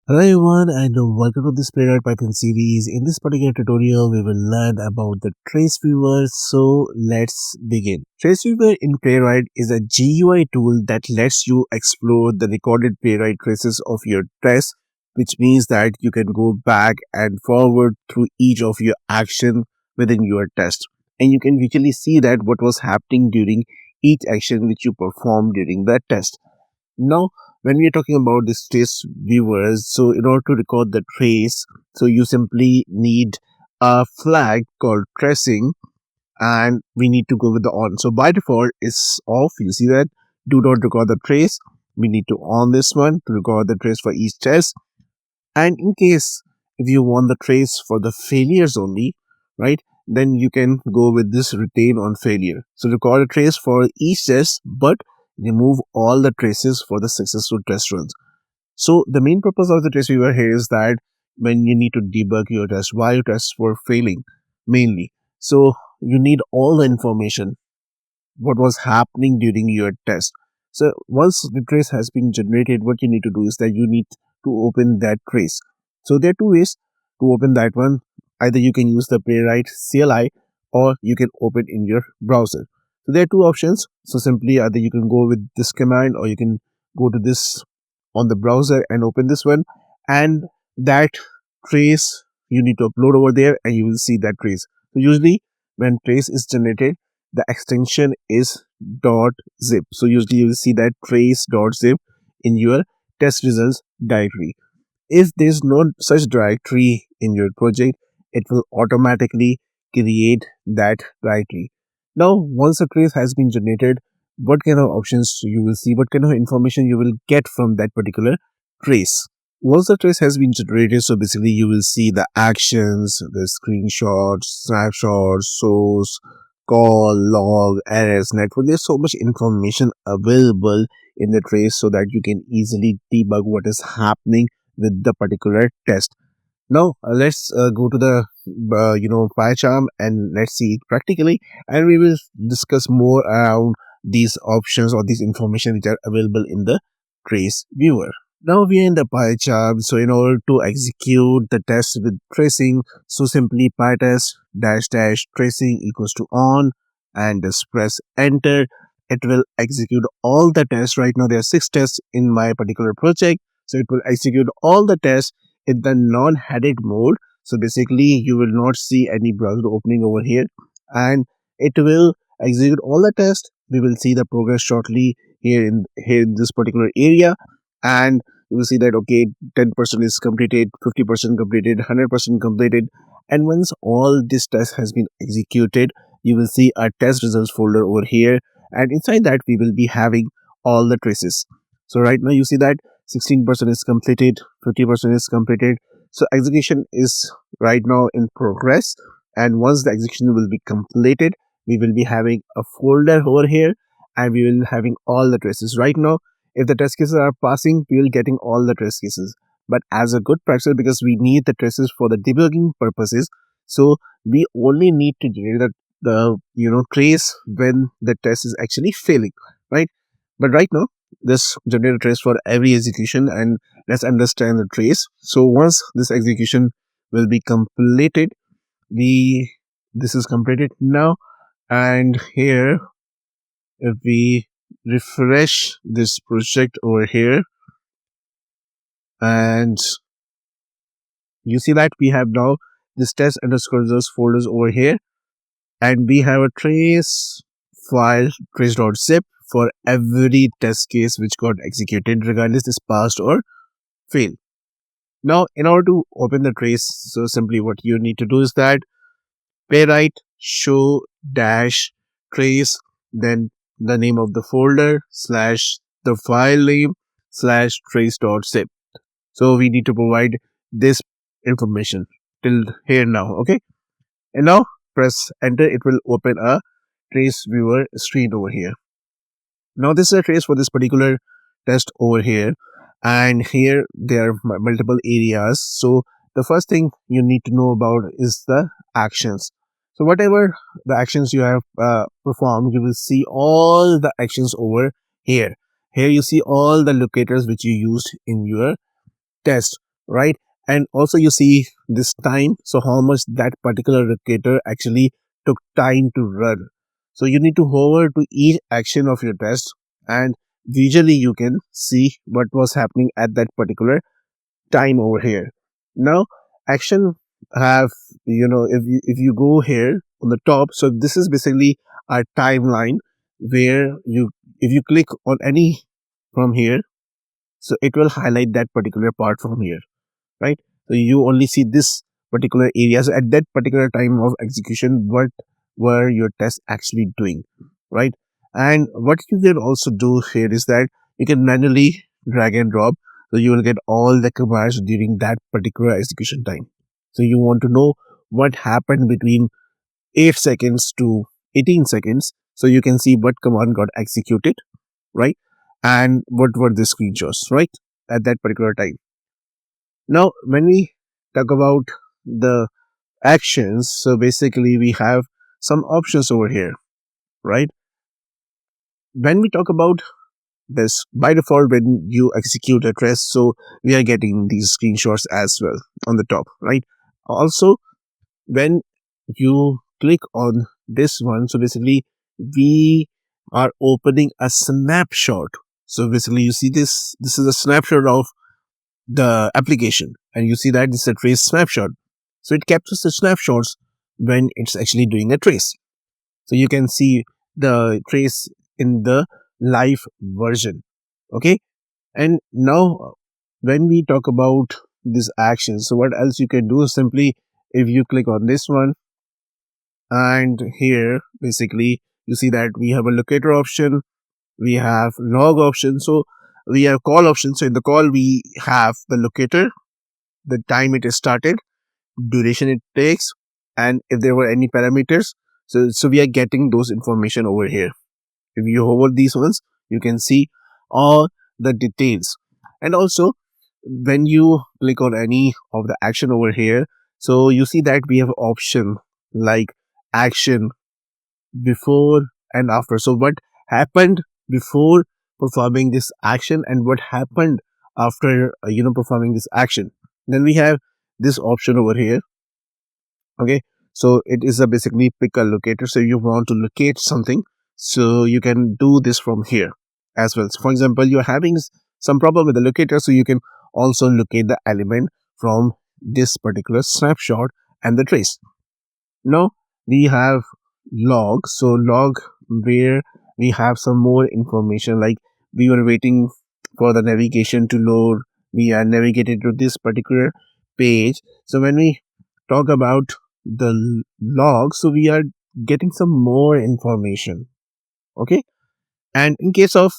Hello everyone and welcome to this Playwright Python series. In this particular tutorial, we will learn about the Trace Viewer. So let's begin. Trace Viewer in Playwright is a GUI tool that lets you explore the recorded Playwright traces of your test, which means that you can go back and forward through each of your action within your test. And you can visually see that what was happening during each action which you performed during the test. Now, when we are talking about this trace viewers, so in order to record the trace, so you simply need a flag called tracing, and we need to go with the on. So by default, it's off. You see that? Do not record the trace. We need to on this one to record the trace for each test. And in case if you want the trace for the failures only, right, then you can go with this retain on failure. So record a trace for each test, but remove all the traces for the successful test runs. So the main purpose of the trace viewer here is that when you need to debug your test, why your tests were failing mainly. So you need all the information what was happening during your test. So once the trace has been generated, what you need to do is that you need to open that trace. So there are two ways to open that one. Either you can use the Playwright CLI or you can open in your browser. So there are two options. So simply either you can go with this command or you can go to this on the browser and open this one, and that trace you need to upload over there and you will see that trace. So usually when trace is generated, the extension is .zip. So usually you will see that trace.zip in your test results directory. If there is no such directory in your project, it will automatically create that directory. Now, once a trace has been generated, what kind of options you will see, what kind of information you will get from that particular trace. Once the trace has been generated, so basically you will see the actions, the screenshots, snapshots, source, call, log, errors, network. There's so much information available in the trace so that you can easily debug what is happening with the particular test. Now let's go to the PyCharm and let's see it practically, and we will discuss more around these options or this information which are available in the trace viewer. Now we are in the PyCharm. So in order to execute the test with tracing, so simply pytest dash dash tracing equals to on and just press enter. It will execute all the tests. Right now there are 6 tests in my particular project, so it will execute all the tests in the non-headed mode. So basically you will not see any browser opening over here, and it will execute all the tests. We will see the progress shortly here in this particular area, and you will see that okay, 10% is completed, 50% completed, 100% completed. And once all this test has been executed, you will see a test results folder over here, and inside that we will be having all the traces. So right now you see that 16% is completed, 50% is completed. So execution is right now in progress, and once the execution will be completed, we will be having a folder over here, and we will having all the traces. Right now if the test cases are passing, we will getting all the test cases. But as a good practice, because we need the traces for the debugging purposes, so we only need to generate the trace when the test is actually failing, right? But right now, this generate a trace for every execution, and let's understand the trace. So once this execution will be completed, this is completed now, and here if we refresh this project over here, and you see that we have now this test underscore results folders over here, and we have a trace file trace.zip for every test case which got executed regardless this passed or failed. Now in order to open the trace, so simply what you need to do is that playwright show dash trace, then the name of the folder slash the file name slash trace.zip. So we need to provide this information till here now. Okay, and now press enter. It will open a trace viewer screen over here. Now this is a trace for this particular test over here, and here there are multiple areas. So the first thing you need to know about is the actions. So whatever the actions you have performed, you will see all the actions over here. Here you see all the locators which you used in your test. right? And also you see this time, so how much that particular locator actually took time to run. So you need to hover to each action of your test, and visually you can see what was happening at that particular time over here. Now action have, if you go here on the top, so this is basically our timeline where you, if you click on any from here, so it will highlight that particular part from here, right? So you only see this particular area. So at that particular time of execution, what were your tests actually doing, right? And what you can also do here is that you can manually drag and drop. So you will get all the commands during that particular execution time. So you want to know what happened between 8 seconds to 18 seconds. So you can see what command got executed, right? And what were the screenshots, right? At that particular time. Now, when we talk about the actions, so basically we have some options over here, right? When we talk about this, by default, when you execute a trace, so we are getting these screenshots as well on the top, right? Also, when you click on this one, so basically we are opening a snapshot. So basically you see this is a snapshot of the application, and you see that this is a trace snapshot. So it captures the snapshots when it's actually doing a trace. So you can see the trace in the live version. Okay. And now when we talk about this action, so what else you can do is simply, if you click on this one, and here basically you see that we have a locator option, we have log option, so we have call option. So in the call we have the locator, the time it is started, duration it takes, and if there were any parameters. So we are getting those information over here. If you hover these ones, you can see all the details. And also when you click on any of the action over here, so you see that we have option like action before and after. So what happened before performing this action and what happened after performing this action. Then we have this option over here. Okay, so it is a basically pick a locator. So you want to locate something, so you can do this from here as well. So for example, you're having some problem with the locator, so you can also locate the element from this particular snapshot and the trace. Now we have log. So log, where we have some more information, like we were waiting for the navigation to load, we are navigated to this particular page. So when we talk about the log, so we are getting some more information. Okay. And in case of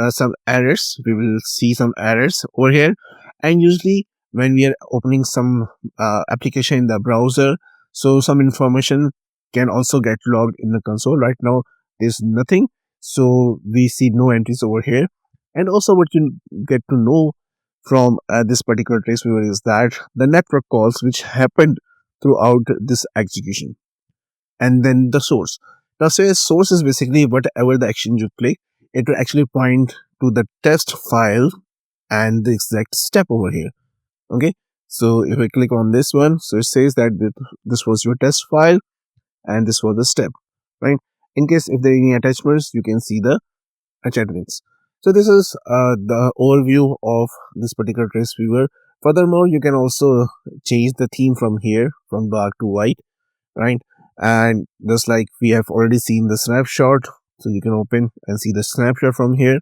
some errors, we will see some errors over here. And usually when we are opening some application in the browser, so some information can also get logged in the console. Right now there's nothing, so we see no entries over here. And also what you get to know from this particular trace viewer is that the network calls which happened throughout this execution, and then the source. Now, say source is basically whatever the action you click, it will actually point to the test file and the exact step over here. Okay, so if I click on this one, so it says that this was your test file and this was the step, right? In case if there are any attachments, you can see the attachments. So this is the overview of this particular trace viewer. Furthermore, you can also change the theme from here, from dark to white, right? And just like we have already seen the snapshot, so you can open and see the snapshot from here,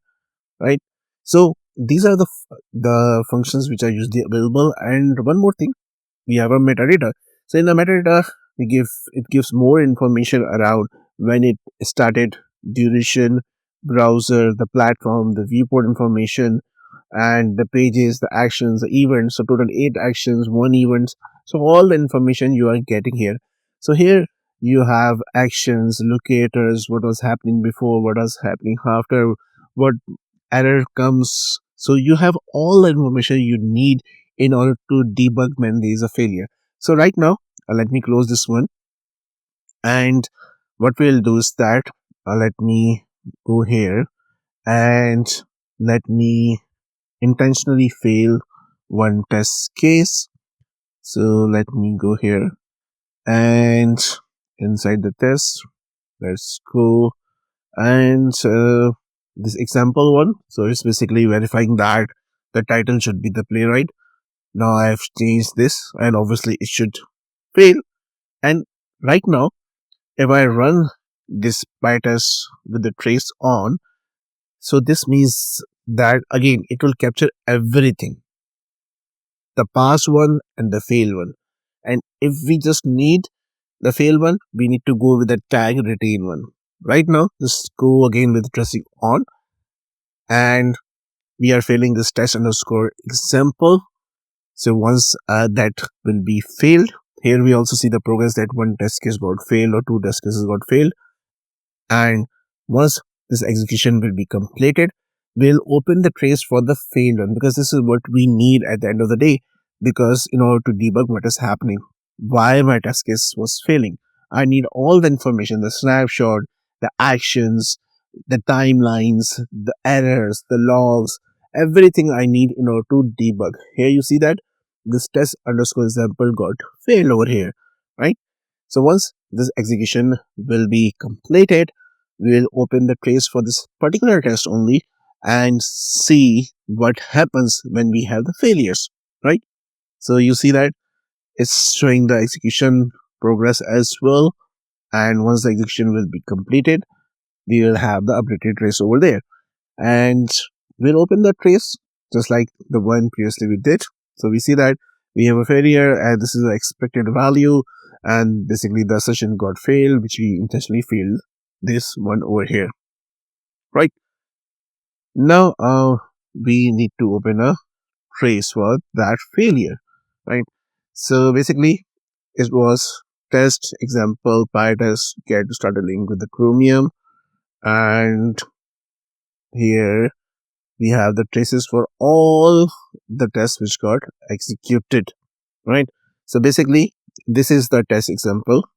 right? So these are the functions which are usually available. And one more thing, we have a metadata. So in the metadata, it gives more information around when it started, duration, browser, the platform, the viewport information, and the pages, the actions, the events. So total 8 actions, 1 event. So all the information you are getting here. So here you have actions, locators, what was happening before, what was happening after, what error comes. So you have all the information you need in order to debug when there is a failure. So right now, let me close this one. And what we'll do is that let me go here and let me intentionally fail one test case. So let me go here, and inside the test, let's go, and this example one. So it's basically verifying that the title should be the playwright. Now I have changed this, and obviously it should fail. And right now, if I run this Pytest with the trace on, so this means that again it will capture everything, the pass one and the fail one. And if we just need the fail one, we need to go with the tag retain one. Right now, just go again with tracing on, and we are failing this test underscore example. So once that will be failed, here we also see the progress that one test case got failed or two test cases got failed. And once this execution will be completed, we'll open the trace for the failed one, because this is what we need at the end of the day. Because in order to debug what is happening, why my test case was failing, I need all the information, the snapshot, the actions, the timelines, the errors, the logs, everything I need in order to debug. Here you see that this test underscore example got failed over here, right? So once this execution will be completed, we will open the trace for this particular test only and see what happens when we have the failures, right? So you see that it's showing the execution progress as well. And once the execution will be completed, we will have the updated trace over there. And we'll open the trace just like the one previously we did. So we see that we have a failure, and this is the expected value, and basically the assertion got failed, which we intentionally failed this one over here, right? Now we need to open a trace for that failure, right? So basically it was test example pytest get started link with the chromium, and here we have the traces for all the tests which got executed, right? So basically this is the test example,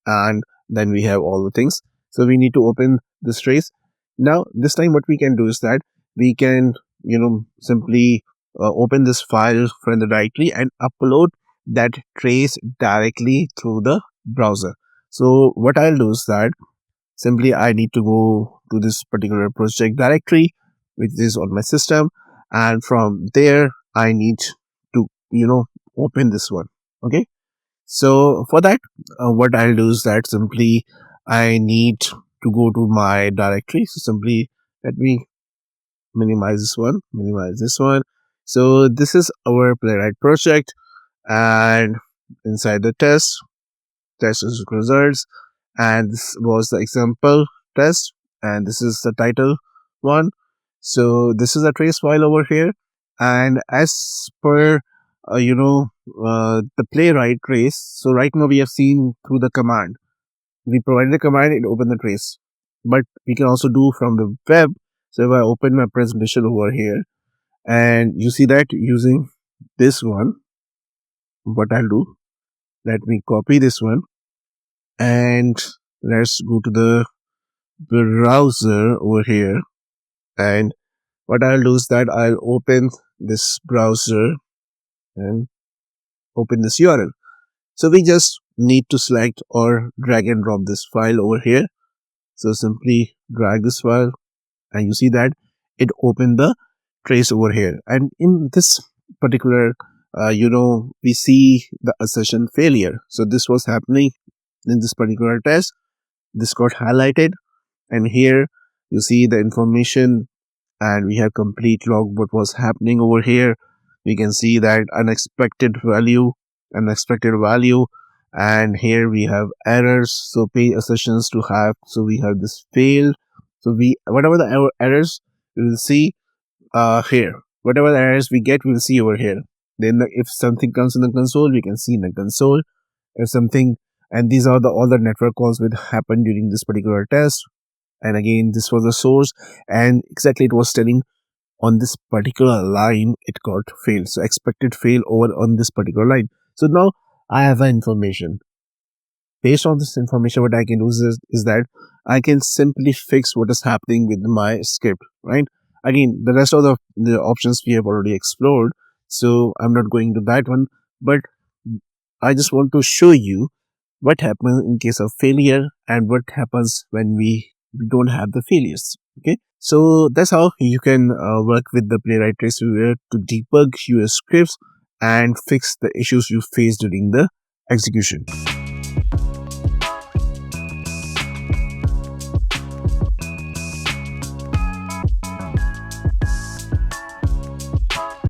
and then we have all the things. So we need to open this trace. Now this time what we can do is that we can simply open this file from the directory and upload that trace directly through the browser. So what I'll do is that simply I need to go to this particular project directory which is on my system, and from there I need to open this one. Okay, so for that what I'll do is that simply I need to go to my directory. So simply let me minimize this one. So this is our Playwright project, and inside the test is results, and this was the example test, and this is the title one. So this is a trace file over here, and as per the Playwright trace, so right now we have seen through the command, we provided the command, it opened the trace, but we can also do from the web. So if I open my presentation over here, and you see that using this one, what I'll do, let me copy this one, and let's go to the browser over here, and what I'll do is that I'll open this browser and open this URL. So we just need to select or drag and drop this file over here. So simply drag this file, and you see that it opened the trace over here. And in this particular we see the assertion failure. So this was happening in this particular test. This got highlighted, and here you see the information, and we have complete log what was happening over here. We can see that unexpected value, and here we have errors. So page assertions to have, so we have this failed. So we whatever the errors we will see here, whatever the errors we get, we'll see over here. Then if something comes in the console, we can see in the console. If something, and these are the all the network calls which happened during this particular test. And again, this was the source, and exactly it was telling on this particular line it got failed. So expected fail over on this particular line. So now I have an information. Based on this information, what I can do is that I can simply fix what is happening with my script, right? Again, the rest of the options we have already explored. so I'm not going to that one, but I just want to show you what happens in case of failure and what happens when we don't have the failures. Okay, so that's how you can work with the Playwright Trace Viewer to debug your scripts and fix the issues you face during the execution.